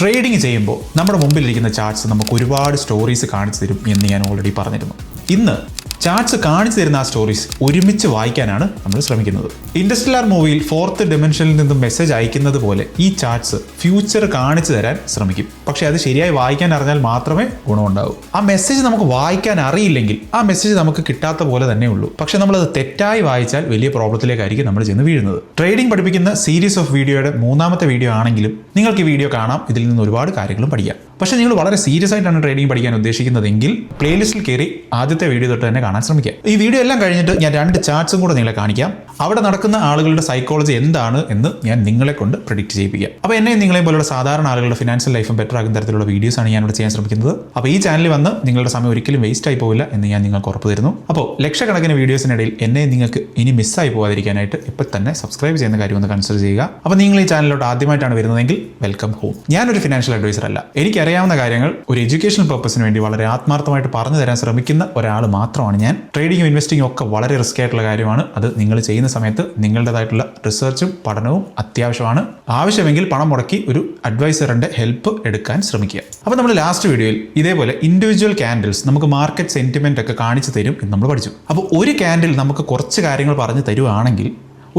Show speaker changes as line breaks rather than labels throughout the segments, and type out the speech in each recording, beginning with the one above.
Trading ചെയ്യുമ്പോൾ നമ്മുടെ മുമ്പിലിരിക്കുന്ന ചാർട്ട്സ് നമുക്ക് ഒരുപാട് സ്റ്റോറീസ് കാണിച്ചു തരും എന്ന് ഞാൻ ഓൾറെഡി പറഞ്ഞിരുന്നു. ഇന്ന് ചാർട്ട്സ് കാണിച്ചു തരുന്ന ആ സ്റ്റോറീസ് ഒരുമിച്ച് വായിക്കാനാണ് നമ്മൾ ശ്രമിക്കുന്നത്. ഇൻഡസ്ട്രിയൽ മൂവിയിൽ ഫോർത്ത് ഡിമെൻഷനിൽ നിന്നും മെസ്സേജ് അയക്കുന്നത് പോലെ ഈ ചാർട്ട്സ് ഫ്യൂച്ചർ കാണിച്ചു തരാൻ ശ്രമിക്കും. പക്ഷേ അത് ശരിയായി വായിക്കാൻ അറിഞ്ഞാൽ മാത്രമേ ഗുണമുണ്ടാവൂ. ആ മെസ്സേജ് നമുക്ക് വായിക്കാൻ അറിയില്ലെങ്കിൽ ആ മെസ്സേജ് നമുക്ക് കിട്ടാത്ത പോലെ തന്നെ ഉള്ളൂ. പക്ഷേ നമ്മളത് തെറ്റായി വായിച്ചാൽ വലിയ പ്രോബ്ലത്തിലേക്കായിരിക്കും നമ്മൾ ചെന്ന് വീഴുന്നത്. ട്രേഡിംഗ് പഠിപ്പിക്കുന്ന സീരീസ് ഓഫ് വീഡിയോയുടെ മൂന്നാമത്തെ വീഡിയോ ആണെങ്കിലും നിങ്ങൾക്ക് ഈ വീഡിയോ കാണാം. ഇതിൽ നിന്ന് ഒരുപാട് കാര്യങ്ങളും പഠിക്കാം. പക്ഷേ നിങ്ങൾ വളരെ സീരിയസ് ആയിട്ടാണ് ട്രേഡിംഗ് പഠിക്കാൻ ഉദ്ദേശിക്കുന്നതെങ്കിൽ പ്ലേലിസ്റ്റിൽ കയറി ആദ്യത്തെ വീഡിയോ തൊട്ട് തന്നെ കാണാൻ ശ്രമിക്കുക. ഈ വീഡിയോ എല്ലാം കഴിഞ്ഞിട്ട് ഞാൻ 2 ചാർട്ട്സും കൂടെ നിങ്ങളെ കാണിക്കാം. അവിടെ നടക്കുന്ന ആളുകളുടെ സൈക്കോളജി എന്താണ് എന്ന് ഞാൻ നിങ്ങളെ കൊണ്ട് പ്രെഡിക്റ്റ് ചെയ്യിപ്പിക്കാം. അപ്പോൾ എന്നെയും നിങ്ങളെയും പോലുള്ള സാധാരണ ആളുകളുടെ ഫിനാൻഷ്യൽ ലൈഫും ബെറ്റർ ആകുന്ന തരത്തിലുള്ള വീഡിയോസാണ് ഞാൻ ഇവിടെ ചെയ്യാൻ ശ്രമിക്കുന്നത്. അപ്പോൾ ഈ ചാനലിൽ വന്ന് നിങ്ങളുടെ സമയം ഒരിക്കലും വേസ്റ്റ് ആയി പോവില്ല എന്ന് ഞാൻ നിങ്ങൾക്ക് ഉറപ്പ് തരുന്നു. അപ്പോൾ ലക്ഷക്കണക്കിന് വീഡിയോസിനിടയിൽ എന്നെ നിങ്ങൾക്ക് ഇനി മിസ്സായി പോകാതിരിക്കാനായിട്ട് ഇപ്പോൾ തന്നെ സബ്സ്ക്രൈബ് ചെയ്യുന്ന കാര്യം ഒന്ന് കൺസിഡർ ചെയ്യുക. അപ്പോൾ നിങ്ങൾ ഈ ചാനലിലോട്ട് ആദ്യമായിട്ടാണ് വരുന്നതെങ്കിൽ വെൽക്കം ഹോം. ഞാനൊരു ഫിനാൻഷ്യൽ അഡ്വൈസർ അല്ല. എനിക്കറിയാവുന്ന കാര്യങ്ങൾ ഒരു എഡ്യൂക്കേഷണൽ പർപ്പസിന് വേണ്ടി വളരെ ആത്മാർത്ഥമായിട്ട് പറഞ്ഞു തരാൻ ശ്രമിക്കുന്ന ഒരാൾ മാത്രമാണ് ഞാൻ. ട്രേഡിങ്ങും ഇൻവെസ്റ്റിംഗും ഒക്കെ വളരെ റിസ്ക് ആയിട്ടുള്ള കാര്യമാണ്. അത് നിങ്ങൾ ചെയ്യുന്ന സമയത്ത് നിങ്ങളുടേതായിട്ടുള്ള റിസർച്ചും പഠനവും അത്യാവശ്യമാണ്. ആവശ്യമെങ്കിൽ പണം മുടക്കി ഒരു അഡ്വൈസറിന്റെ ഹെൽപ്പ് എടുക്കാൻ ശ്രമിക്കുക. അപ്പോൾ നമ്മൾ ലാസ്റ്റ് വീഡിയോയിൽ ഇതേപോലെ ഇൻഡിവിജ്വൽ ക്യാൻഡിൽസ് നമുക്ക് മാർക്കറ്റ് സെന്റിമെന്റ് ഒക്കെ കാണിച്ചു തരും എന്ന് നമ്മൾ പഠിച്ചു. അപ്പോൾ ഒരു ക്യാൻഡിൽ നമുക്ക് കുറച്ച് കാര്യങ്ങൾ പറഞ്ഞു തരുവാണെങ്കിൽ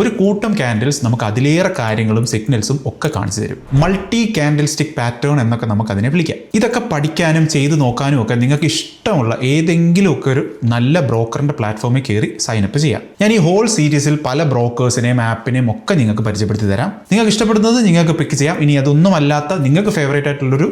ഒരു കൂട്ടം ക്യാൻഡിൽസ് നമുക്ക് അതിലേറെ കാര്യങ്ങളും സിഗ്നൽസും ഒക്കെ കാണിച്ചു തരും. മൾട്ടി ക്യാൻഡിൽ സ്റ്റിക് പാറ്റേൺ എന്നൊക്കെ നമുക്ക് അതിനെ വിളിക്കാം. ഇതൊക്കെ പഠിക്കാനും ചെയ്ത് നോക്കാനും ഒക്കെ നിങ്ങൾക്ക് ഇഷ്ടമുള്ള ഏതെങ്കിലും ഒക്കെ ഒരു നല്ല ബ്രോക്കറിന്റെ പ്ലാറ്റ്ഫോമിൽ കയറി സൈനപ്പ് ചെയ്യാം. ഞാൻ ഈ ഹോൾ സീരീസിൽ പല ബ്രോക്കേഴ്സിനെയും ആപ്പിനെയും ഒക്കെ നിങ്ങൾക്ക് പരിചയപ്പെടുത്തി തരാം. നിങ്ങൾക്ക് ഇഷ്ടപ്പെടുന്നത് നിങ്ങൾക്ക് പിക്ക് ചെയ്യാം. ഇനി അതൊന്നും അല്ലാത്ത നിങ്ങൾക്ക് ഫേവറേറ്റ് ആയിട്ടുള്ളൊരു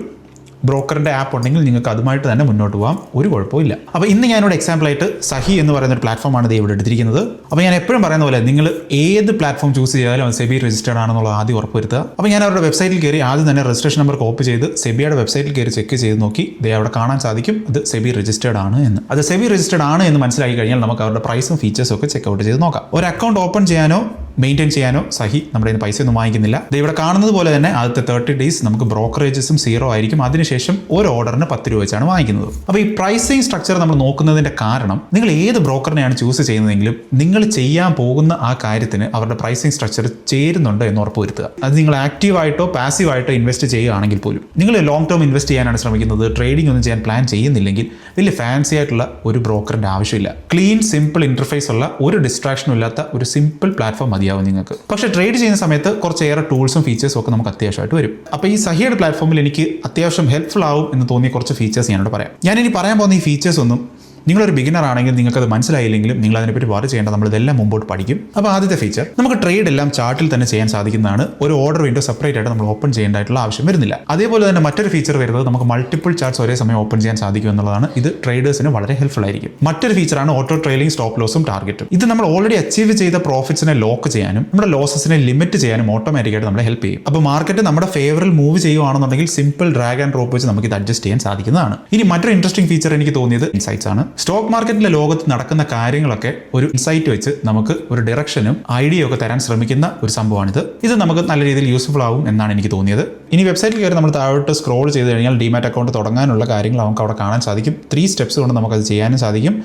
ബ്രോക്കറിന്റെ ആപ്പ് ഉണ്ടെങ്കിൽ നിങ്ങൾക്ക് അതുമായിട്ട് തന്നെ മുന്നോട്ട് പോകാം. ഒരു കുഴപ്പമില്ല. അപ്പോൾ ഇന്ന് ഞാനിവിടെ എക്സാമ്പിൾ ആയിട്ട് സഹി എന്ന് പറയുന്ന ഒരു പ്ലാറ്റ്ഫോമാണ് ഇത് ഇവിടെ എടുത്തിരിക്കുന്നത്. അപ്പോൾ ഞാൻ എപ്പോഴും പറയുന്ന പോലെ നിങ്ങൾ ഏത് പ്ലാറ്റ്ഫോം ചൂസ് ചെയ്താലും അത് സെബി രജിസ്റ്റേർഡ് ആണെന്നുള്ളത് ആദ്യം ഉറപ്പുവരുത്തുക. അപ്പോൾ ഞാൻ അവരുടെ വെബ്സൈറ്റിൽ കയറി ആദ്യം തന്നെ രജിസ്ട്രേഷൻ നമ്പർ കോപ്പി ചെയ്ത് സെബിയുടെ വെബ്സൈറ്റിൽ കയറി ചെക്ക് ചെയ്ത് നോക്കി. അവിടെ കാണാൻ സാധിക്കും അത് സെബി രജിസ്റ്റേർഡ് ആണ് എന്ന്. അത് സെബി രജിസ്റ്റേർഡ് ആണ് എന്ന് മനസ്സിലാക്കി കഴിഞ്ഞാൽ നമുക്ക് അവരുടെ പ്രൈസും ഫീച്ചേഴ്സും ഒക്കെ ചെക്ക് ഔട്ട് ചെയ്ത് നോക്കാം. ഒരു അക്കൗണ്ട് ഓപ്പൺ ചെയ്യാനോ മെയിൻറ്റെയിൻ ചെയ്യാനോ സഹി നമ്മുടെ കയ്യിൽ പൈസ ഒന്നും വാങ്ങിക്കുന്നില്ല. ഇവിടെ കാണുന്നത് പോലെ തന്നെ ആദ്യത്തെ 30 days നമുക്ക് ബ്രോക്കറേജസും 0 ആയിരിക്കും. അതിനുശേഷം ഒരു ഓർഡറിന് 10 രൂപ വെച്ചാണ് വാങ്ങിക്കുന്നത്. അപ്പോൾ ഈ പ്രൈസിങ് സ്ട്രക്ചർ നമ്മൾ നോക്കുന്നതിന്റെ കാരണം നിങ്ങൾ ഏത് ബ്രോക്കറിനെയാണ് ചൂസ് ചെയ്യുന്നതെങ്കിലും നിങ്ങൾ ചെയ്യാൻ പോകുന്ന ആ കാര്യത്തിന് അവരുടെ പ്രൈസിങ് സ്ട്രക്ചർ ചേരുന്നുണ്ട് എന്ന് ഉറപ്പുവരുത്തുക. അത് നിങ്ങൾ ആക്റ്റീവായിട്ടോ പാസീവായിട്ടോ ഇൻവെസ്റ്റ് ചെയ്യുകയാണെങ്കിൽ പോലും നിങ്ങൾ ലോങ് ടേം ഇൻവെസ്റ്റ് ചെയ്യാനാണ് ശ്രമിക്കുന്നത്, ട്രേഡിംഗ് ഒന്നും ചെയ്യാൻ പ്ലാൻ ചെയ്യുന്നില്ലെങ്കിൽ വലിയ ഫാൻസി ആയിട്ടുള്ള ഒരു ബ്രോക്കറിന്റെ ആവശ്യമില്ല. ക്ലീൻ സിമ്പിൾ ഇന്റർഫേസ് ഉള്ള ഒരു ഡിസ്ട്രാക്ഷനും ഇല്ലാത്ത ഒരു സിമ്പിൾ പ്ലാറ്റ്ഫോം മതിയാവും നിങ്ങൾക്ക്. പക്ഷേ ട്രേഡ് ചെയ്യുന്ന സമയത്ത് കുറച്ചേറെ ടൂൾസും ഫീച്ചേഴ്സും ഒക്കെ നമുക്ക് അത്യാവശ്യമായിട്ട് വരും. അപ്പോൾ ഈ സഹിയുടെ പ്ലാറ്റ്ഫോമിൽ എനിക്ക് അത്യാവശ്യം ഹെൽപ്ഫുൾ ആവും എന്ന് തോന്നിയ കുറച്ച് ഫീച്ചേഴ്സ് ഞാനോട് പറയാം. ഞാനിനി പറയാൻ പോകുന്ന ഈ ഫീച്ചേഴ്സ് ഒന്നും നിങ്ങളൊരു ബിഗിനർ ആണെങ്കിൽ നിങ്ങൾക്കത് മനസ്സിലായില്ലെങ്കിലും നിങ്ങൾ അതിനെപ്പറ്റി വറി ചെയ്യേണ്ട, നമ്മളിതെല്ലാം മുമ്പോട്ട് പഠിക്കും. അപ്പോൾ ആദ്യത്തെ ഫീച്ചർ, നമുക്ക് ട്രേഡ് എല്ലാം ചാർട്ടിൽ തന്നെ ചെയ്യാൻ സാധിക്കുന്നതാണ്. ഒരു ഓർഡർ വിൻഡോ സെപ്പറേറ്റ് ആയിട്ട് നമ്മൾ ഓപ്പൺ ചെയ്യേണ്ടതായിട്ടുള്ള ആവശ്യം വരുന്നില്ല. അതേപോലെ തന്നെ മറ്റൊരു ഫീച്ചർ വരുന്നത് നമുക്ക് മൾട്ടിപ്പിൾ ചാർട്ട്സ് ഒരേ സമയം ഓപ്പൺ ചെയ്യാൻ സാധിക്കും എന്നുള്ളതാണ്. ഇത് ട്രേഡേഴ്സിന് വളരെ ഹെൽപ്ഫുൾ ആയിരിക്കും. മറ്റൊരു ഫീച്ചറാണ് ഓട്ടോ ട്രെയിലിംഗ്, സ്റ്റോപ്പ് ലോസും ടാർഗറ്റും. ഇത് നമ്മൾ ഓൾറെഡി അച്ചീവ് ചെയ്ത പ്രോഫിറ്റ്സിനെ ലോക്ക് ചെയ്യാനും നമ്മുടെ ലോസസിനെ ലിമിറ്റ് ചെയ്യാനും ഓട്ടോമാറ്റിക്കായിട്ട് നമ്മളെ ഹെൽപ്പ് ചെയ്യും. അപ്പോൾ മാർക്കറ്റ് നമ്മുടെ ഫേവറിൽ മൂവ് ചെയ്യുകയാണെന്നുണ്ടെങ്കിൽ സിമ്പിൾ ഡ്രാഗ് ആൻഡ് ഡ്രോപ്പ് വെച്ച് നമുക്ക് ഇത് അഡ്ജസ്റ്റ് ചെയ്യാൻ സാധിക്കുന്നതാണ്. ഇനി മറ്റൊരു ഇൻട്രസ്റ്റിംഗ് ഫീച്ചർ എനിക്ക് തോന്നിയത് ഇൻസൈറ്റ്സ് ആണ്. സ്റ്റോക്ക് മാർക്കറ്റിലെ ലോകത്ത് നടക്കുന്ന കാര്യങ്ങളൊക്കെ ഒരു ഇൻസൈറ്റ് വെച്ച് നമുക്ക് ഒരു ഡയറക്ഷനും ഐഡിയ ഒക്കെ തരാൻ ശ്രമിക്കുന്ന ഒരു സംഭവമാണിത്. ഇത് നമുക്ക് നല്ല രീതിയിൽ യൂസ്ഫുൾ ആവും എന്നാണ് എനിക്ക് തോന്നിയത്. ഇനി വെബ്സൈറ്റിൽ കയറി നമ്മൾ താഴോട്ട് സ്ക്രോൾ ചെയ്ത് കഴിഞ്ഞാൽ ഡിമാറ്റ് അക്കൗണ്ട് തുടങ്ങാനുള്ള കാര്യങ്ങൾ നമുക്ക് അവിടെ കാണാൻ സാധിക്കും. 3 steps കൊണ്ട് നമുക്കത് ചെയ്യാനും സാധിക്കും.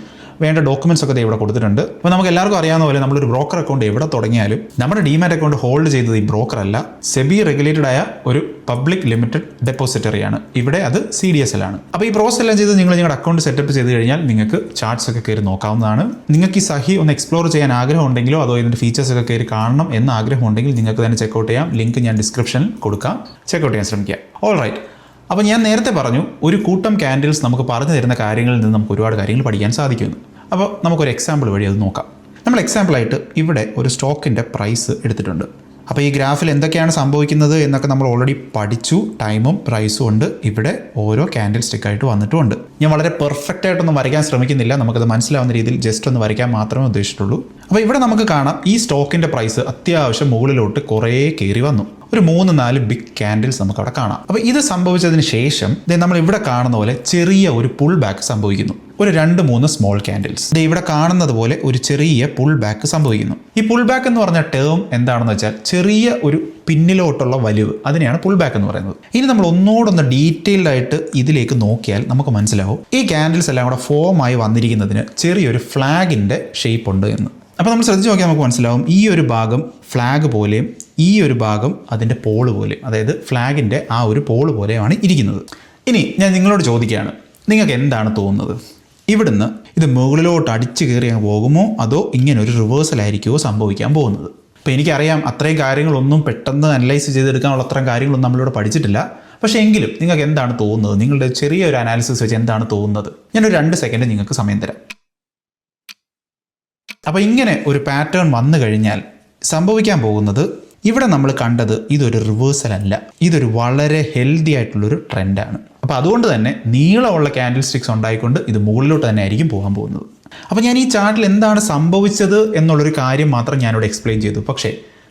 വേണ്ട ഡോക്യുമെന്റ്സ് ഒക്കെ ഇവിടെ കൊടുത്തിട്ടുണ്ട്. അപ്പോൾ നമുക്ക് എല്ലാവർക്കും അറിയാവുന്ന പോലെ നമ്മളൊരു ബ്രോക്കർ അക്കൗണ്ട് എവിടെ തുടങ്ങിയാലും നമ്മുടെ ഡിമാറ്റ് അക്കൗണ്ട് ഹോൾഡ് ചെയ്തത് ഈ ബ്രോക്കർ അല്ല, സെബി റെഗുലേറ്റഡ് ആയ ഒരു പബ്ലിക് ലിമിറ്റഡ് ഡെപ്പോസിറ്ററിയാണ്. ഇവിടെ അത് CDSL ആണ്. അപ്പോൾ ഈ പ്രോസസ് എല്ലാം ചെയ്ത് നിങ്ങൾ നിങ്ങളുടെ അക്കൗണ്ട് സെറ്റപ്പ് ചെയ്ത് കഴിഞ്ഞാൽ നിങ്ങൾക്ക് ചാർട്ട്സ് ഒക്കെ കയറി നോക്കാവുന്നതാണ്. നിങ്ങൾക്ക് ഈ സഹി ഒന്ന് എക്സ്പ്ലോർ ചെയ്യാൻ ആഗ്രഹം ഉണ്ടെങ്കിലോ അതോ ഇതിൻ്റെ ഫീച്ചേഴ്സ് ഒക്കെ കയറി കാണണം എന്ന ആഗ്രഹം ഉണ്ടെങ്കിൽ നിങ്ങൾക്ക് തന്നെ ചെക്കൗട്ട് ചെയ്യാം. ലിങ്ക് ഞാൻ ഡിസ്ക്രിപ്ഷനിൽ കൊടുക്കാം. ചെക്കൗട്ട് ചെയ്യാൻ ശ്രമിക്കുക. All right. അപ്പോൾ ഞാൻ നേരത്തെ പറഞ്ഞു ഒരു കൂട്ടം ക്യാൻഡിൽസ് നമുക്ക് പറഞ്ഞു തരുന്ന കാര്യങ്ങളിൽ നിന്ന് നമുക്ക് ഒരുപാട് കാര്യങ്ങൾ പഠിക്കാൻ സാധിക്കുമെന്ന്. അപ്പോൾ നമുക്കൊരു എക്സാമ്പിൾ വഴി അത് നോക്കാം. നമ്മൾ എക്സാമ്പിളായിട്ട് ഇവിടെ ഒരു സ്റ്റോക്കിൻ്റെ പ്രൈസ് എടുത്തിട്ടുണ്ട്. അപ്പോൾ ഈ ഗ്രാഫിൽ എന്തൊക്കെയാണ് സംഭവിക്കുന്നത് എന്നൊക്കെ നമ്മൾ ഓൾറെഡി പഠിച്ചു. ടൈമും പ്രൈസും ഉണ്ട്. ഇവിടെ ഓരോ ക്യാൻഡിൽ സ്റ്റിക്കായിട്ട് വന്നിട്ടുമുണ്ട്. ഞാൻ വളരെ പെർഫെക്റ്റ് ആയിട്ടൊന്നും വരയ്ക്കാൻ ശ്രമിക്കുന്നില്ല. നമുക്കത് മനസ്സിലാവുന്ന രീതിയിൽ ജസ്റ്റ് ഒന്ന് വരയ്ക്കാൻ മാത്രമേ ഉദ്ദേശിച്ചിട്ടുള്ളൂ. അപ്പോൾ ഇവിടെ നമുക്ക് കാണാം ഈ സ്റ്റോക്കിൻ്റെ പ്രൈസ് അത്യാവശ്യം മുകളിലോട്ട് കുറേ കയറി വന്നു. ഒരു 3-4 ബിഗ് ക്യാൻഡിൽസ് നമുക്ക് അവിടെ കാണാം. അപ്പോൾ ഇത് സംഭവിച്ചതിന് ശേഷം നമ്മൾ ഇവിടെ കാണുന്ന പോലെ ചെറിയ ഒരു പുൾ ബാക്ക് സംഭവിക്കുന്നു. ഒരു 2-3 സ്മോൾ ക്യാൻഡിൽസ് ഇവിടെ കാണുന്നത് പോലെ ഒരു ചെറിയ പുൾ ബാക്ക് സംഭവിക്കുന്നു. ഈ പുൾ ബാക്ക് എന്ന് പറഞ്ഞ ടേം എന്താണെന്ന് വെച്ചാൽ ചെറിയ ഒരു പിന്നിലോട്ടുള്ള വലിവ്, അതിനെയാണ് പുൾ ബാക്ക് എന്ന് പറയുന്നത്. ഇനി നമ്മൾ ഒന്നുകൂടൊന്ന് ഡീറ്റെയിൽഡ് ആയിട്ട് ഇതിലേക്ക് നോക്കിയാൽ നമുക്ക് മനസ്സിലാവും ഈ ക്യാൻഡിൽസ് എല്ലാം കൂടെ ഫോമായി വന്നിരിക്കുന്നതിന് ചെറിയൊരു ഫ്ലാഗിൻ്റെ ഷേപ്പ് ഉണ്ട് എന്ന്. അപ്പോൾ നമ്മൾ ശ്രദ്ധിച്ച് നോക്കിയാൽ നമുക്ക് മനസ്സിലാവും ഈ ഒരു ഭാഗം ഫ്ലാഗ് പോലെയും ഈ ഒരു ഭാഗം അതിൻ്റെ പോള് പോലെ, അതായത് ഫ്ലാഗിൻ്റെ ആ ഒരു പോള് പോലെയാണ് ഇരിക്കുന്നത്. ഇനി ഞാൻ നിങ്ങളോട് ചോദിക്കുകയാണ്, നിങ്ങൾക്ക് എന്താണ് തോന്നുന്നത്? ഇവിടുന്ന് ഇത് മുകളിലോട്ട് അടിച്ചു കയറി അങ്ങ് പോകുമോ, അതോ ഇങ്ങനെ ഒരു റിവേഴ്സലായിരിക്കുമോ സംഭവിക്കാൻ പോകുന്നത്? അപ്പോൾ എനിക്കറിയാം അത്രയും കാര്യങ്ങളൊന്നും പെട്ടെന്ന് അനലൈസ് ചെയ്തെടുക്കാനുള്ള അത്രയും കാര്യങ്ങളൊന്നും നമ്മളിവിടെ പഠിച്ചിട്ടില്ല. പക്ഷേ എങ്കിലും നിങ്ങൾക്ക് എന്താണ് തോന്നുന്നത്? നിങ്ങളുടെ ചെറിയൊരു അനാലിസിസ് വെച്ച് എന്താണ് തോന്നുന്നത്? ഞാനൊരു 2 സെക്കൻഡ് നിങ്ങൾക്ക് സമയം തരാം. അപ്പോൾ ഇങ്ങനെ ഒരു പാറ്റേൺ വന്നു കഴിഞ്ഞാൽ സംഭവിക്കാൻ പോകുന്നത്, ഇവിടെ നമ്മൾ കണ്ടത് ഇതൊരു റിവേഴ്സൽ അല്ല, ഇതൊരു വളരെ ഹെൽത്തി ആയിട്ടുള്ളൊരു ട്രെൻഡാണ്. അപ്പോൾ അതുകൊണ്ട് തന്നെ നീളമുള്ള ക്യാൻഡിൽ സ്റ്റിക്സ് ഉണ്ടായിക്കൊണ്ട് ഇത് മുകളിലോട്ട് തന്നെ ആയിരിക്കും പോകാൻ പോകുന്നത്. അപ്പോൾ ഞാൻ ഈ ചാർട്ടിൽ എന്താണ് സംഭവിച്ചത് എന്നുള്ളൊരു കാര്യം മാത്രം ഞാനിവിടെ എക്സ്പ്ലെയിൻ ചെയ്തു. പക്ഷേ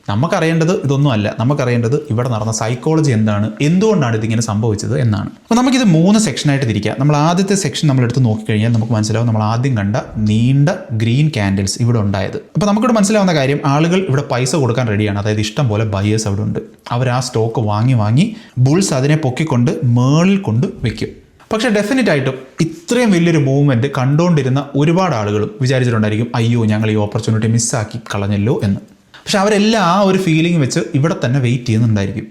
നമുക്കറിയേണ്ടത് ഇതൊന്നും അല്ല. നമുക്കറിയേണ്ടത് ഇവിടെ നടന്ന സൈക്കോളജി എന്താണ്, എന്തുകൊണ്ടാണ് ഇതിങ്ങനെ സംഭവിച്ചത് എന്നാണ്. അപ്പോൾ നമുക്കിത് 3 സെക്ഷനായിട്ട് തിരിക്കാം. നമ്മൾ ആദ്യത്തെ സെക്ഷൻ നമ്മളെടുത്ത് നോക്കിക്കഴിഞ്ഞാൽ നമുക്ക് മനസ്സിലാവും നമ്മൾ ആദ്യം കണ്ട നീണ്ട ഗ്രീൻ ക്യാൻഡിൽസ് ഇവിടെ ഉണ്ടായത്. അപ്പോൾ നമുക്കിവിടെ മനസ്സിലാവുന്ന കാര്യം, ആളുകൾ ഇവിടെ പൈസ കൊടുക്കാൻ റെഡിയാണ്. അതായത് ഇഷ്ടം പോലെ ബയേഴ്സ് അവിടെ ഉണ്ട്. അവർ ആ സ്റ്റോക്ക് വാങ്ങി ബുൾസ് അതിനെ പൊക്കിക്കൊണ്ട് മേളിൽ കൊണ്ട് വെക്കും. പക്ഷേ ഡെഫിനറ്റ് ആയിട്ടും ഇത്രയും വലിയൊരു മൂവ്മെൻറ്റ് കണ്ടുകൊണ്ടിരുന്ന ഒരുപാട് ആളുകളും വിചാരിച്ചിട്ടുണ്ടായിരിക്കും, അയ്യോ ഞങ്ങൾ ഈ ഓപ്പർച്യൂണിറ്റി മിസ്സാക്കി കളഞ്ഞല്ലോ എന്ന്. പക്ഷെ അവരെല്ലാം ആ ഒരു ഫീലിംഗ് വെച്ച് ഇവിടെ തന്നെ വെയിറ്റ് ചെയ്യുന്നുണ്ടായിരിക്കും.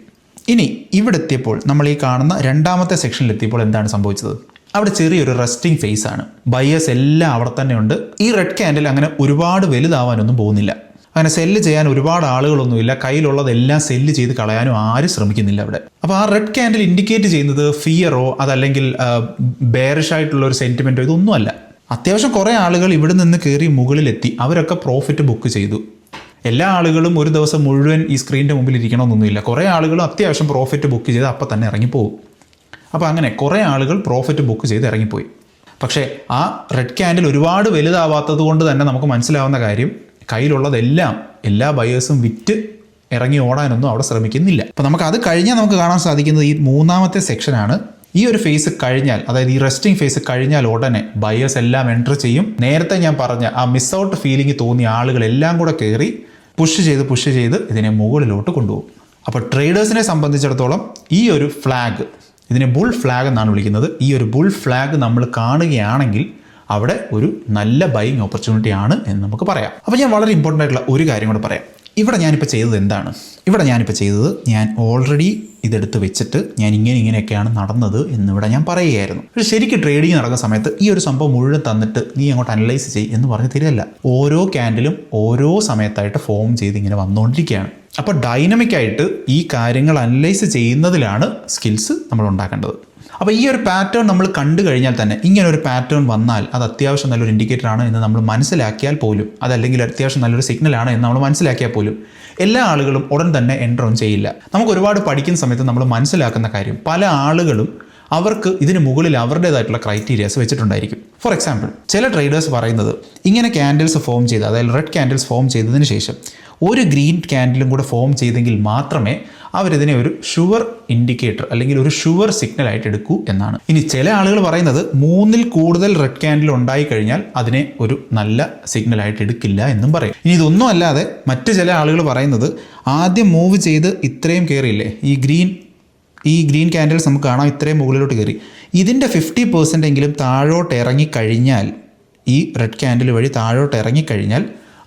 ഇനി ഇവിടെ എത്തിയപ്പോൾ, നമ്മൾ ഈ കാണുന്ന രണ്ടാമത്തെ സെക്ഷനിൽ എത്തിയപ്പോൾ എന്താണ് സംഭവിച്ചത്? അവിടെ ചെറിയൊരു റെസ്റ്റിംഗ് ഫേസ് ആണ്. ബയേഴ്സ് എല്ലാം അവിടെ തന്നെ ഉണ്ട്. ഈ റെഡ് ക്യാൻഡിൽ അങ്ങനെ ഒരുപാട് വലുതാവാനൊന്നും പോകുന്നില്ല. അങ്ങനെ സെല്ല് ചെയ്യാൻ ഒരുപാട് ആളുകളൊന്നുമില്ല. കയ്യിലുള്ളതെല്ലാം സെല്ല് ചെയ്ത് കളയാനും ആരും ശ്രമിക്കുന്നില്ല അവിടെ. അപ്പോൾ ആ റെഡ് ക്യാൻഡിൽ ഇൻഡിക്കേറ്റ് ചെയ്യുന്നത് ഫിയറോ അതല്ലെങ്കിൽ ബെയറിഷ് ആയിട്ടുള്ള ഒരു സെൻറ്റിമെൻറ്റോ ഇതൊന്നുമല്ല. അത്യാവശ്യം കുറേ ആളുകൾ ഇവിടെ നിന്ന് കയറി മുകളിലെത്തി. അവരൊക്കെ പ്രോഫിറ്റ് ബുക്ക് ചെയ്തു. എല്ലാ ആളുകളും ഒരു ദിവസം മുഴുവൻ ഈ സ്ക്രീനിൻ്റെ മുമ്പിൽ ഇരിക്കണമെന്നൊന്നുമില്ല. കുറേ ആളുകളും അത്യാവശ്യം പ്രോഫിറ്റ് ബുക്ക് ചെയ്ത് അപ്പം തന്നെ ഇറങ്ങിപ്പോകും. അപ്പോൾ അങ്ങനെ കുറേ ആളുകൾ പ്രോഫിറ്റ് ബുക്ക് ചെയ്ത് ഇറങ്ങിപ്പോയി. പക്ഷേ ആ റെഡ് ക്യാൻഡിൽ ഒരുപാട് വലുതാവാത്തത് കൊണ്ട് തന്നെ നമുക്ക് മനസ്സിലാവുന്ന കാര്യം, കയ്യിലുള്ളതെല്ലാം എല്ലാ ബയേഴ്സും വിറ്റ് ഇറങ്ങി ഓടാനൊന്നും അവിടെ ശ്രമിക്കുന്നില്ല. അപ്പോൾ നമുക്ക് അത് കഴിഞ്ഞാൽ നമുക്ക് കാണാൻ സാധിക്കുന്നത് ഈ 3ാമത്തെ സെക്ഷനാണ്. ഈ ഒരു ഫേസ് കഴിഞ്ഞാൽ, അതായത് ഈ റെസ്റ്റിംഗ് ഫേസ് കഴിഞ്ഞാൽ ഉടനെ ബയേഴ്സ് എല്ലാം എൻ്റർ ചെയ്യും. നേരത്തെ ഞാൻ പറഞ്ഞ ആ മിസ് ഔട്ട് ഫീലിംഗ് തോന്നിയ ആളുകളെല്ലാം കൂടെ കയറി പുഷ് ചെയ്ത് ഇതിനെ മുകളിലോട്ട് കൊണ്ടുപോകും. അപ്പോൾ ട്രേഡേഴ്സിനെ സംബന്ധിച്ചിടത്തോളം ഈ ഒരു ഫ്ലാഗ്, ഇതിനെ ബുൾ ഫ്ലാഗ് എന്നാണ് വിളിക്കുന്നത്. ഈ ഒരു ബുൾ ഫ്ലാഗ് നമ്മൾ കാണുകയാണെങ്കിൽ അവിടെ ഒരു നല്ല ബൈയിങ് ഓപ്പർച്യൂണിറ്റി ആണ് എന്ന് നമുക്ക് പറയാം. അപ്പോൾ ഞാൻ വളരെ ഇമ്പോർട്ടൻ്റ് ആയിട്ടുള്ള ഒരു കാര്യം കൂടെ പറയാം. ഇവിടെ ഞാനിപ്പോൾ ചെയ്തത് എന്താണ്? ഞാൻ ഓൾറെഡി ഇതെടുത്ത് വെച്ചിട്ട് ഞാൻ ഇങ്ങനെയൊക്കെയാണ് നടന്നത് എന്നിവിടെ ഞാൻ പറയുകയായിരുന്നു. പക്ഷേ ശരിക്കും ട്രേഡിങ് നടക്കുന്ന സമയത്ത് ഈ ഒരു സംഭവം മുഴുവൻ തന്നിട്ട് നീ അങ്ങോട്ട് അനലൈസ് ചെയ്യ് എന്ന് പറഞ്ഞ് തരികയല്ല. ഓരോ ക്യാൻഡിലും ഓരോ സമയത്തായിട്ട് ഫോം ചെയ്ത് ഇങ്ങനെ വന്നുകൊണ്ടിരിക്കുകയാണ്. അപ്പോൾ ഡൈനമിക്കായിട്ട് ഈ കാര്യങ്ങൾ അനലൈസ് ചെയ്യുന്നതിലാണ് സ്കിൽസ് നമ്മൾ ഉണ്ടാക്കേണ്ടത്. അപ്പോൾ ഈ ഒരു പാറ്റേൺ നമ്മൾ കണ്ടു കഴിഞ്ഞാൽ തന്നെ, ഇങ്ങനെ ഒരു പാറ്റേൺ വന്നാൽ അത് അത്യാവശ്യം നല്ലൊരു ഇൻഡിക്കേറ്റർ ആണ് എന്ന് നമ്മൾ മനസ്സിലാക്കിയാൽ പോലും, അതല്ലെങ്കിൽ അത്യാവശ്യം നല്ലൊരു സിഗ്നലാണ് എന്ന് നമ്മൾ മനസ്സിലാക്കിയാൽ പോലും എല്ലാ ആളുകളും ഉടൻ തന്നെ എൻ്റർ ഓൺ ചെയ്യില്ല. നമുക്ക് ഒരുപാട് പഠിക്കുന്ന സമയത്ത് നമ്മൾ മനസ്സിലാക്കുന്ന കാര്യം, പല ആളുകളും അവർക്ക് ഇതിന് മുകളിൽ അവരുടേതായിട്ടുള്ള ക്രൈറ്റീരിയാസ് വെച്ചിട്ടുണ്ടായിരിക്കും. ഫോർ എക്സാമ്പിൾ, ചില ട്രേഡേഴ്സ് പറയുന്നത് ഇങ്ങനെ ക്യാൻഡിൽസ് ഫോം ചെയ്ത്, അതായത് റെഡ് ക്യാൻഡിൽസ് ഫോം ചെയ്തതിന് ശേഷം ഒരു ഗ്രീൻ ക്യാൻഡിലും കൂടെ ഫോം ചെയ്തെങ്കിൽ മാത്രമേ അവരിതിനെ ഒരു ഷുവർ ഇൻഡിക്കേറ്റർ അല്ലെങ്കിൽ ഒരു ഷുവർ സിഗ്നലായിട്ട് എടുക്കൂ എന്നാണ്. ഇനി ചില ആളുകൾ പറയുന്നത് 3ൽ കൂടുതൽ റെഡ് ക്യാൻഡിൽ ഉണ്ടായിക്കഴിഞ്ഞാൽ അതിനെ ഒരു നല്ല സിഗ്നലായിട്ട് എടുക്കില്ല എന്നും പറയും. ഇനി ഇതൊന്നും അല്ലാതെ മറ്റ് ചില ആളുകൾ പറയുന്നത്, ആദ്യം മൂവ് ചെയ്ത് ഇത്രയും കയറിയില്ലേ, ഈ ഗ്രീൻ ക്യാൻഡിൽസ് നമുക്ക് കാണാം ഇത്രയും മുകളിലോട്ട് കയറി, ഇതിൻ്റെ 50% എങ്കിലും താഴോട്ട് ഇറങ്ങിക്കഴിഞ്ഞാൽ, ഈ റെഡ് ക്യാൻഡിൽ വഴി താഴോട്ട് ഇറങ്ങിക്കഴിഞ്ഞാൽ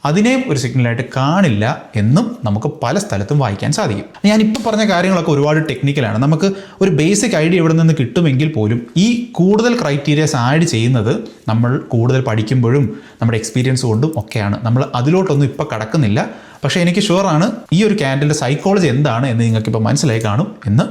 അതിനെയും ഒരു സിഗ്നലായിട്ട് കാണില്ല എന്നും നമുക്ക് പല സ്ഥലത്തും വായിക്കാൻ സാധിക്കും. ഞാനിപ്പോൾ പറഞ്ഞ കാര്യങ്ങളൊക്കെ ഒരുപാട് ടെക്നിക്കലാണ്. നമുക്ക് ഒരു ബേസിക് ഐഡിയ ഇവിടെ നിന്ന് കിട്ടുമെങ്കിൽ പോലും ഈ കൂടുതൽ ക്രൈറ്റീരിയാസ് ആഡ് ചെയ്യുന്നത് നമ്മൾ കൂടുതൽ പഠിക്കുമ്പോഴും നമ്മുടെ എക്സ്പീരിയൻസ് കൊണ്ടും ഒക്കെയാണ്. നമ്മൾ അതിലോട്ടൊന്നും ഇപ്പോൾ കടക്കുന്നില്ല. പക്ഷേ എനിക്ക് ഷുവറാണ് ഈ ഒരു ക്യാൻഡിലിൻ്റെ സൈക്കോളജി എന്താണ് എന്ന് നിങ്ങൾക്കിപ്പോൾ മനസ്സിലായി കാണും എന്ന്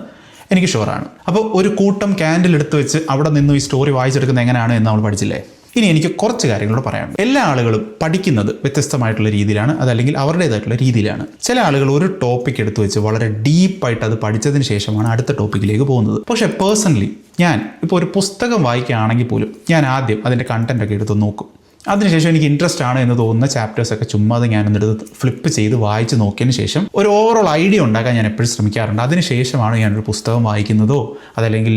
എനിക്ക് ഷുവറാണ്. അപ്പോൾ ഒരു കൂട്ടം ക്യാൻഡിൽ എടുത്ത് വെച്ച് അവിടെ നിന്നും ഈ സ്റ്റോറി വായിച്ചെടുക്കുന്നത് എങ്ങനെയാണ് എന്ന് നമ്മൾ പഠിച്ചില്ലേ. ഇനി എനിക്ക് കുറച്ച് കാര്യങ്ങളോട് പറയാനുണ്ട്. എല്ലാ ആളുകളും പഠിക്കുന്നത് വ്യത്യസ്തമായിട്ടുള്ള രീതിയിലാണ്, അതല്ലെങ്കിൽ അവരുടേതായിട്ടുള്ള രീതിയിലാണ്. ചില ആളുകൾ ഒരു ടോപ്പിക് എടുത്തു വെച്ച് വളരെ ഡീപ്പായിട്ട് അത് പഠിച്ചതിന് ശേഷമാണ് അടുത്ത ടോപ്പിക്കിലേക്ക് പോകുന്നത്. പക്ഷേ പേഴ്സണലി ഞാൻ ഇപ്പോൾ ഒരു പുസ്തകം വായിക്കുകയാണെങ്കിൽ പോലും ഞാൻ ആദ്യം അതിൻ്റെ കണ്ടൻറ്റൊക്കെ എടുത്ത് നോക്കും. അതിനുശേഷം എനിക്ക് ഇൻട്രസ്റ്റ് ആണ് എന്ന് തോന്നുന്ന ചാപ്റ്റേഴ്സൊക്കെ ചുമ്മാതെ ഞാനൊന്നെടുത്ത് ഫ്ലിപ്പ് ചെയ്ത് വായിച്ച് നോക്കിയതിന് ശേഷം ഒരു ഓവറോൾ ഐഡിയ ഉണ്ടാക്കാൻ ഞാൻ എപ്പോഴും ശ്രമിക്കാറുണ്ട്. അതിനുശേഷമാണ് ഞാനൊരു പുസ്തകം വായിക്കുന്നതോ അതല്ലെങ്കിൽ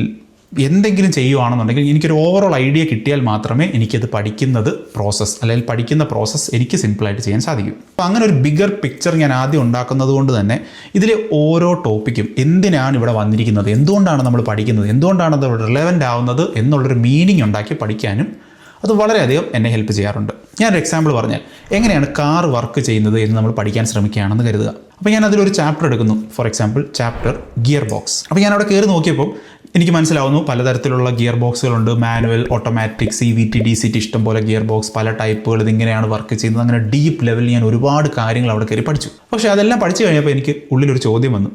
എന്തെങ്കിലും ചെയ്യുകയാണെന്നുണ്ടെങ്കിൽ എനിക്കൊരു ഓവറോൾ ഐഡിയ കിട്ടിയാൽ മാത്രമേ എനിക്കത് പഠിക്കുന്നത് പ്രോസസ്സ് അല്ലെങ്കിൽ പഠിക്കുന്ന പ്രോസസ്സ് എനിക്ക് സിമ്പിളായിട്ട് ചെയ്യാൻ സാധിക്കും. അപ്പോൾ അങ്ങനെ ഒരു ബിഗർ പിക്ചർ ഞാൻ ആദ്യം ഉണ്ടാക്കുന്നത് കൊണ്ട് തന്നെ ഇതിലെ ഓരോ ടോപ്പിക്കും എന്തിനാണ് ഇവിടെ വന്നിരിക്കുന്നത്, എന്തുകൊണ്ടാണ് നമ്മൾ പഠിക്കുന്നത്, എന്തുകൊണ്ടാണ് അത് റിലവൻ്റ് ആവുന്നത് എന്നുള്ളൊരു മീനിങ് ഉണ്ടാക്കി പഠിക്കാനും അത് വളരെയധികം എന്നെ ഹെൽപ്പ് ചെയ്യാറുണ്ട്. ഞാനൊരു എക്സാമ്പിൾ പറഞ്ഞാൽ, എങ്ങനെയാണ് കാർ വർക്ക് ചെയ്യുന്നത് എന്ന് നമ്മൾ പഠിക്കാൻ ശ്രമിക്കുകയാണെന്ന് കരുതുക. അപ്പോൾ ഞാൻ അതിലൊരു ചാപ്റ്റർ എടുക്കുന്നു. For example chapter gear box. അപ്പോൾ ഞാൻ അവിടെ കയറി നോക്കിയപ്പോൾ എനിക്ക് മനസ്സിലാവുന്നു പലതരത്തിലുള്ള ഗിയർ ബോക്സുകളുണ്ട്. മാനുവൽ, ഓട്ടോമാറ്റിക്, CVT, DCT, ഇഷ്ടംപോലെ ഗിയർ ബോക്സ്, പല ടൈപ്പുകൾ, ഇതിങ്ങനെയാണ് വർക്ക് ചെയ്യുന്നത്. അങ്ങനെ ഡീപ്പ് ലെവലിൽ ഞാൻ ഒരുപാട് കാര്യങ്ങൾ അവിടെ കയറി പഠിച്ചു. പക്ഷേ അതെല്ലാം പഠിച്ചു കഴിഞ്ഞപ്പോൾ എനിക്ക് ഉള്ളിലൊരു ചോദ്യം വന്നു,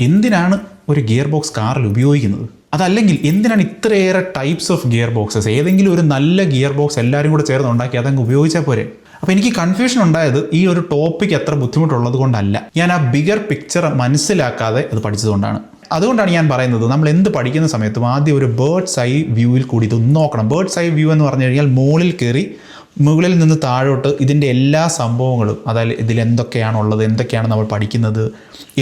എന്തിനാണ് ഒരു ഗിയർ ബോക്സ് കാറിൽ ഉപയോഗിക്കുന്നത്? അതല്ലെങ്കിൽ എന്തിനാണ് ഇത്രയേറെ ടൈപ്സ് ഓഫ് ഗിയർ ബോക്സസ്? ഏതെങ്കിലും ഒരു നല്ല ഗിയർ ബോക്സ് എല്ലാവരും കൂടെ ചേർന്ന് ഉണ്ടാക്കി അതങ്ങ് ഉപയോഗിച്ചാൽ പോരെ? അപ്പോൾ എനിക്ക് കൺഫ്യൂഷൻ ഉണ്ടായത് ഈ ഒരു ടോപ്പിക് എത്ര ബുദ്ധിമുട്ടുള്ളത് കൊണ്ടല്ല, ഞാൻ ആ ബിഗർ പിക്ചർ മനസ്സിലാക്കാതെ അത് പഠിച്ചതുകൊണ്ടാണ്. അതുകൊണ്ടാണ് ഞാൻ പറയുന്നത്, നമ്മൾ എന്ത് പഠിക്കുന്ന സമയത്തും ആദ്യം ഒരു ബേർഡ്സ് ഐ വ്യൂവിൽ കൂടി ഇതൊന്ന് നോക്കണം. ബേർഡ്സ് ഐ വ്യൂ എന്ന് പറഞ്ഞു കഴിഞ്ഞാൽ മുകളിൽ നിന്ന് താഴോട്ട് ഇതിൻ്റെ എല്ലാ സംഭവങ്ങളും, അതായത് ഇതിൽ എന്തൊക്കെയാണുള്ളത്, എന്തൊക്കെയാണ് നമ്മൾ പഠിക്കുന്നത്,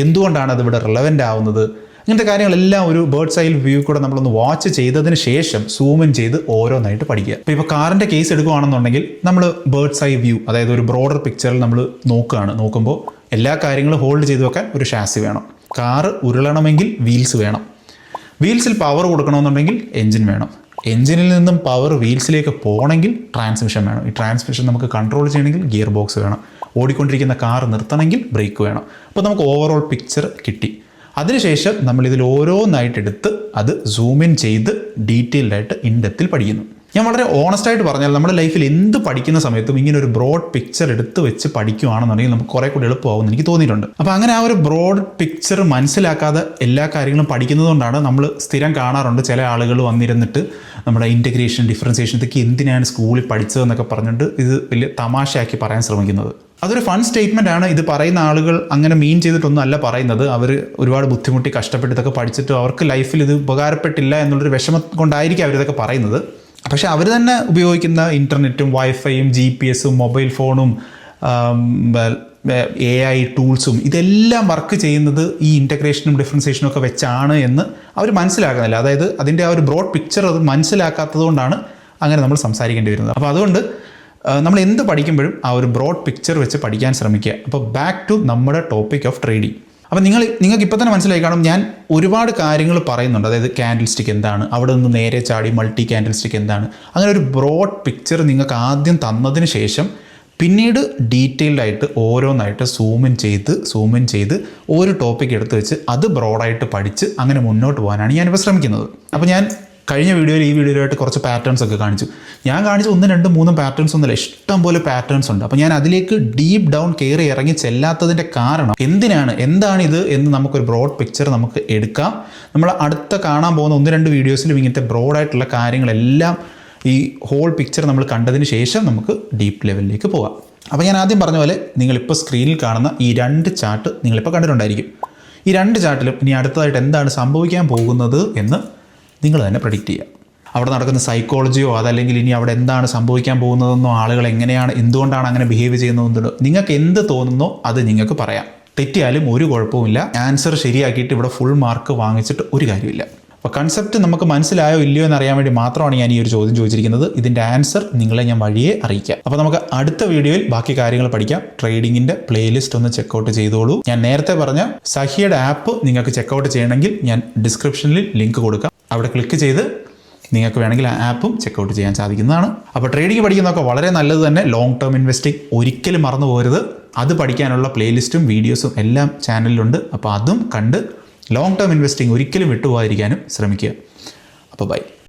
എന്തുകൊണ്ടാണ് അതിവിടെ റിലവൻ്റ് ആവുന്നത്, ഇങ്ങനത്തെ കാര്യങ്ങളെല്ലാം ഒരു ബേർഡ്സ് ഐ വ്യൂ കൂടെ നമ്മളൊന്ന് വാച്ച് ചെയ്തതിന് ശേഷം സൂമിൻ ചെയ്ത് ഓരോന്നായിട്ട് പഠിക്കുക. ഇപ്പോൾ കാറിൻ്റെ കേസ് എടുക്കുകയാണെന്നുണ്ടെങ്കിൽ നമ്മൾ ബേർഡ്സ് ഐ വ്യൂ, അതായത് ഒരു ബ്രോഡർ പിക്ചറിൽ നമ്മൾ നോക്കുമ്പോൾ എല്ലാ കാര്യങ്ങളും ഹോൾഡ് ചെയ്ത് വെക്കാൻ ഒരു ഷാസി വേണം. കാറ് ഉരുളണമെങ്കിൽ വീൽസ് വേണം. വീൽസിൽ പവർ കൊടുക്കണമെന്നുണ്ടെങ്കിൽ എൻജിൻ വേണം. എൻജിനിൽ നിന്നും പവർ വീൽസിലേക്ക് പോകണമെങ്കിൽ ട്രാൻസ്മിഷൻ വേണം. ഈ ട്രാൻസ്മിഷൻ നമുക്ക് കൺട്രോൾ ചെയ്യണമെങ്കിൽ ഗിയർ ബോക്സ് വേണം. ഓടിക്കൊണ്ടിരിക്കുന്ന കാർ നിർത്തണമെങ്കിൽ ബ്രേക്ക് വേണം. അപ്പോൾ നമുക്ക് ഓവറോൾ പിക്ചർ കിട്ടി. അതിനുശേഷം നമ്മളിതിൽ ഓരോന്നായിട്ടെടുത്ത് അത് സൂമിൻ ചെയ്ത് ഡീറ്റെയിൽഡായിട്ട് ഇൻഡെപ്തിൽ പഠിക്കുന്നു. ഞാൻ വളരെ ഓണസ്റ്റായിട്ട് പറഞ്ഞാൽ നമ്മുടെ ലൈഫിൽ എന്ത് പഠിക്കുന്ന സമയത്തും ഇങ്ങനെ ഒരു ബ്രോഡ് പിക്ചർ എടുത്ത് വെച്ച് പഠിക്കുകയാണെന്നുണ്ടെങ്കിൽ നമുക്ക് കുറേ കൂടി എളുപ്പമാകുമെന്ന് എനിക്ക് തോന്നിയിട്ടുണ്ട്. അപ്പോൾ അങ്ങനെ ആ ഒരു ബ്രോഡ് പിക്ചർ മനസ്സിലാക്കാതെ എല്ലാ കാര്യങ്ങളും പഠിക്കുന്നതുകൊണ്ടാണ് നമ്മൾ സ്ഥിരം കാണാറുണ്ട് ചില ആളുകൾ വന്നിരുന്നിട്ട് നമ്മുടെ ഇൻറ്റഗ്രേഷൻ, ഡിഫറൻസിയേഷൻ ഇതൊക്കെ എന്തിനാണ് സ്കൂളിൽ പഠിച്ചതെന്നൊക്കെ പറഞ്ഞിട്ട് ഇത് വലിയ തമാശയാക്കി പറയാൻ ശ്രമിക്കുന്നത്. അതൊരു ഫൺ സ്റ്റേറ്റ്മെൻ്റ് ആണ്. ഇത് പറയുന്ന ആളുകൾ അങ്ങനെ മീൻ ചെയ്തിട്ടൊന്നും അല്ല പറയുന്നത്. അവർ ഒരുപാട് ബുദ്ധിമുട്ടി കഷ്ടപ്പെട്ട് ഇതൊക്കെ പഠിച്ചിട്ട് അവർക്ക് ലൈഫിൽ ഇത് ഉപകാരപ്പെട്ടില്ല എന്നുള്ളൊരു വിഷമം കൊണ്ടായിരിക്കും അവരിതൊക്കെ പറയുന്നത്. പക്ഷേ അവർ തന്നെ ഉപയോഗിക്കുന്ന ഇൻ്റർനെറ്റും വൈഫൈയും GPS-ഉം മൊബൈൽ ഫോണും AI ടൂൾസും ഇതെല്ലാം വർക്ക് ചെയ്യുന്നത് ഈ ഇൻറ്റഗ്രേഷനും ഡിഫറൻസിയേഷനും ഒക്കെ വെച്ചാണ് എന്ന് അവർ മനസ്സിലാക്കുന്നില്ല. അതായത് അതിൻ്റെ ആ ഒരു ബ്രോഡ് പിക്ചർ അത് മനസ്സിലാക്കാത്തത് കൊണ്ടാണ് അങ്ങനെ നമ്മൾ സംസാരിക്കേണ്ടി വരുന്നത്. അപ്പോൾ അതുകൊണ്ട് നമ്മൾ എന്ത് പഠിക്കുമ്പോഴും ആ ഒരു ബ്രോഡ് പിക്ചർ വെച്ച് പഠിക്കാൻ ശ്രമിക്കുക. അപ്പോൾ ബാക്ക് ടു നമ്മുടെ ടോപ്പിക് ഓഫ് ട്രേഡിംഗ്. അപ്പോൾ നിങ്ങൾക്ക് ഇപ്പോൾ തന്നെ മനസ്സിലായി കാണും, ഞാൻ ഒരുപാട് കാര്യങ്ങൾ പറയുന്നുണ്ട്. അതായത് ക്യാൻഡിൽ സ്റ്റിക്ക് എന്താണ്, അവിടെ നിന്ന് നേരെ ചാടി മൾട്ടി ക്യാൻഡിൽ സ്റ്റിക്ക് എന്താണ്, അങ്ങനെ ഒരു ബ്രോഡ് പിക്ചർ നിങ്ങൾക്ക് ആദ്യം തന്നതിന് ശേഷം പിന്നീട് ഡീറ്റെയിൽഡായിട്ട് ഓരോന്നായിട്ട് സൂമിൻ ചെയ്ത് ഒരു ടോപ്പിക് എടുത്ത് വെച്ച് അത് ബ്രോഡായിട്ട് പഠിച്ച് അങ്ങനെ മുന്നോട്ട് പോകാനാണ് ഞാനിപ്പോൾ ശ്രമിക്കുന്നത്. അപ്പോൾ ഞാൻ കഴിഞ്ഞ വീഡിയോയിൽ ഈ വീഡിയോയിലായിട്ട് കുറച്ച് പാറ്റേൺസ് ഒക്കെ കാണിച്ചു. ഞാൻ കാണിച്ച 1, 2, 3 പാറ്റേൺസ് ഒന്നുമില്ല, ഇഷ്ടം പോലെ പാറ്റേൺസ് ഉണ്ട്. അപ്പോൾ ഞാൻ അതിലേക്ക് ഡീപ്പ് ഡൗൺ കയറി ഇറങ്ങി ചെല്ലാത്തതിൻ്റെ കാരണം എന്താണിത് എന്ന് നമുക്കൊരു ബ്രോഡ് പിക്ചർ നമുക്ക് എടുക്കാം. നമ്മൾ അടുത്ത കാണാൻ പോകുന്ന 1, 2 വീഡിയോസിലും ഇങ്ങനത്തെ ബ്രോഡായിട്ടുള്ള കാര്യങ്ങളെല്ലാം ഈ ഹോൾ പിക്ചർ നമ്മൾ കണ്ടതിന് ശേഷം നമുക്ക് ഡീപ്പ് ലെവലിലേക്ക് പോകാം. അപ്പോൾ ഞാൻ ആദ്യം പറഞ്ഞ പോലെ നിങ്ങളിപ്പോൾ സ്ക്രീനിൽ കാണുന്ന ഈ 2 ചാർട്ട് നിങ്ങളിപ്പോൾ കണ്ടിട്ടുണ്ടായിരിക്കും. ഈ 2 ചാർട്ടിലും ഇനി അടുത്തതായിട്ട് എന്താണ് സംഭവിക്കാൻ പോകുന്നത് എന്ന് നിങ്ങൾ തന്നെ പ്രെഡിക്റ്റ് ചെയ്യുക. അവിടെ നടക്കുന്ന സൈക്കോളജിയോ അതല്ലെങ്കിൽ ഇനി അവിടെ എന്താണ് സംഭവിക്കാൻ പോകുന്നതെന്നോ ആളുകൾ എങ്ങനെയാണ് എന്തുകൊണ്ടാണ് അങ്ങനെ ബിഹേവ് ചെയ്യുന്നതെന്നോ നിങ്ങൾക്ക് എന്ത് തോന്നുന്നോ അത് നിങ്ങൾക്ക് പറയാം. തെറ്റിയാലും ഒരു കുഴപ്പമില്ല. ആൻസർ ശരിയാക്കിയിട്ട് ഇവിടെ ഫുൾ മാർക്ക് വാങ്ങിച്ചിട്ട് ഒരു കാര്യമില്ല. അപ്പോൾ കൺസെപ്റ്റ് നമുക്ക് മനസ്സിലായോ ഇല്ലയോ എന്നറിയാൻ വേണ്ടി മാത്രമാണ് ഞാൻ ഈ ഒരു ചോദ്യം ചോദിച്ചിരിക്കുന്നത്. ഇതിൻ്റെ ആൻസർ നിങ്ങളെ ഞാൻ വഴിയെ അറിയിക്കാം. അപ്പോൾ നമുക്ക് അടുത്ത വീഡിയോയിൽ ബാക്കി കാര്യങ്ങൾ പഠിക്കാം. ട്രേഡിങ്ങിൻ്റെ പ്ലേലിസ്റ്റ് ഒന്ന് ചെക്കൗട്ട് ചെയ്തോളൂ. ഞാൻ നേരത്തെ പറഞ്ഞ സഹിയുടെ ആപ്പ് നിങ്ങൾക്ക് ചെക്കൗട്ട് ചെയ്യണമെങ്കിൽ ഞാൻ ഡിസ്ക്രിപ്ഷനിൽ ലിങ്ക് കൊടുക്കാം. അവിടെ ക്ലിക്ക് ചെയ്ത് നിങ്ങൾക്ക് വേണമെങ്കിൽ ആ ആപ്പും ചെക്കൗട്ട് ചെയ്യാൻ സാധിക്കുന്നതാണ്. അപ്പോൾ ട്രേഡിംഗ് പഠിക്കുന്നതൊക്കെ വളരെ നല്ലത് തന്നെ. ലോങ് ടേം ഇൻവെസ്റ്റിംഗ് ഒരിക്കലും മറന്നു പോകരുത്. അത് പഠിക്കാനുള്ള പ്ലേലിസ്റ്റും വീഡിയോസും എല്ലാം ചാനലിലുണ്ട്. അപ്പോൾ അതും കണ്ട് ലോങ് ടേം ഇൻവെസ്റ്റിംഗ് ഒരിക്കലും വിട്ടുപോകാതിരിക്കാനും ശ്രമിക്കുക. അപ്പോൾ ബൈ.